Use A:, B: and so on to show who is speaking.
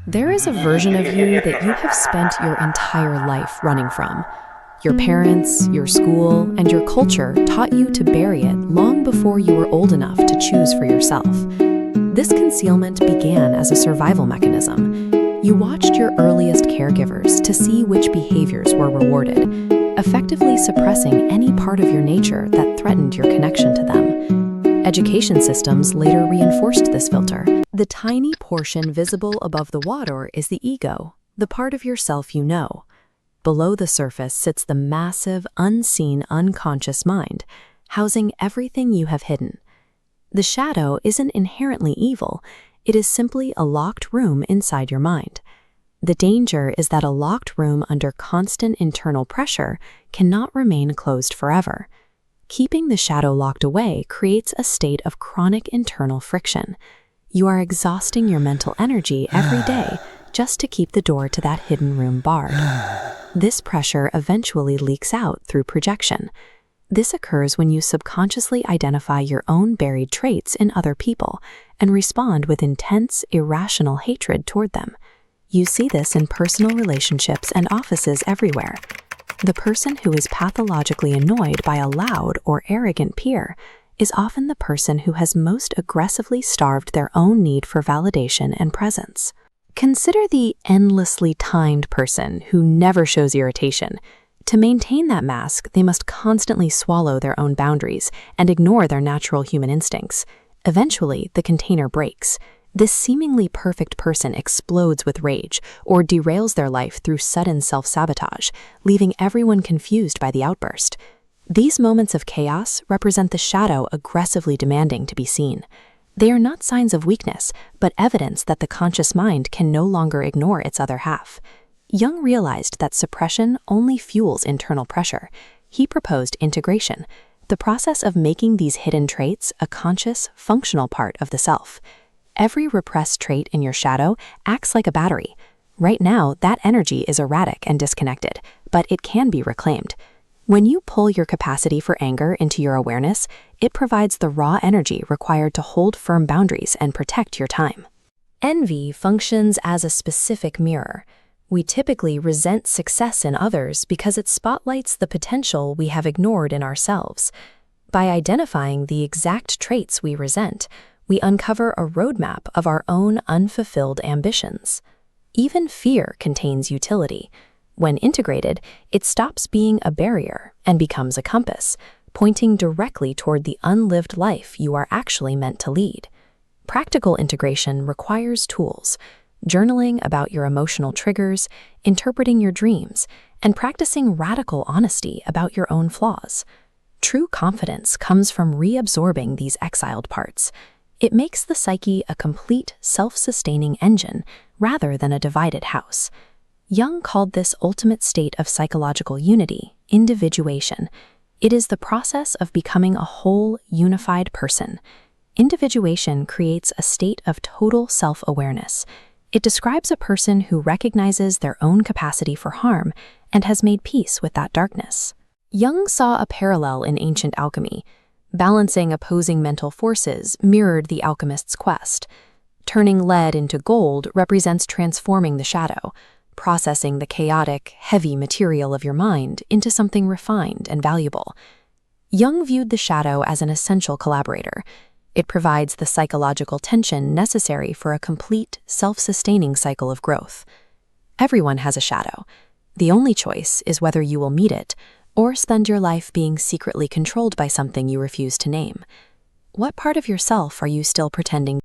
A: There is a version of you that you have spent your entire life running from. Your parents, your school, and your culture taught you to bury it long before you were old enough to choose for yourself. This concealment began as a survival mechanism. You watched your earliest caregivers to see which behaviors were rewarded, effectively suppressing any part of your nature that threatened your connection to them. Education systems later reinforced this filter. The tiny portion visible above the water is the ego, the part of yourself you know. Below the surface sits the massive, unseen, unconscious mind, housing everything you have hidden. The shadow isn't inherently evil, it is simply a locked room inside your mind. The danger is that a locked room under constant internal pressure cannot remain closed forever. Keeping the shadow locked away creates a state of chronic internal friction. You are exhausting your mental energy every day just to keep the door to that hidden room barred. This pressure eventually leaks out through projection. This occurs when you subconsciously identify your own buried traits in other people and respond with intense, irrational hatred toward them. You see this in personal relationships and offices everywhere. The person who is pathologically annoyed by a loud or arrogant peer is often the person who has most aggressively starved their own need for validation and presence. Consider the endlessly timed person who never shows irritation. To maintain that mask, they must constantly swallow their own boundaries and ignore their natural human instincts. Eventually, the container breaks. This seemingly perfect person explodes with rage or derails their life through sudden self-sabotage, leaving everyone confused by the outburst. These moments of chaos represent the shadow aggressively demanding to be seen. They are not signs of weakness, but evidence that the conscious mind can no longer ignore its other half. Jung realized that suppression only fuels internal pressure. He proposed integration, the process of making these hidden traits a conscious, functional part of the self. Every repressed trait in your shadow acts like a battery. Right now, that energy is erratic and disconnected, but it can be reclaimed. When you pull your capacity for anger into your awareness, it provides the raw energy required to hold firm boundaries and protect your time. Envy functions as a specific mirror. We typically resent success in others because it spotlights the potential we have ignored in ourselves. By identifying the exact traits we resent, we uncover a roadmap of our own unfulfilled ambitions. Even fear contains utility. When integrated, it stops being a barrier and becomes a compass, pointing directly toward the unlived life you are actually meant to lead. Practical integration requires tools: journaling about your emotional triggers, interpreting your dreams, and practicing radical honesty about your own flaws. True confidence comes from reabsorbing these exiled parts. It makes the psyche a complete, self-sustaining engine rather than a divided house. Jung called this ultimate state of psychological unity individuation. It is the process of becoming a whole, unified person. Individuation creates a state of total self-awareness. It describes a person who recognizes their own capacity for harm and has made peace with that darkness. Jung saw a parallel in ancient alchemy. Balancing opposing mental forces mirrored the alchemist's quest. Turning lead into gold represents transforming the shadow, processing the chaotic, heavy material of your mind into something refined and valuable. Jung viewed the shadow as an essential collaborator. It provides the psychological tension necessary for a complete, self-sustaining cycle of growth. Everyone has a shadow. The only choice is whether you will meet it or spend your life being secretly controlled by something you refuse to name. What part of yourself are you still pretending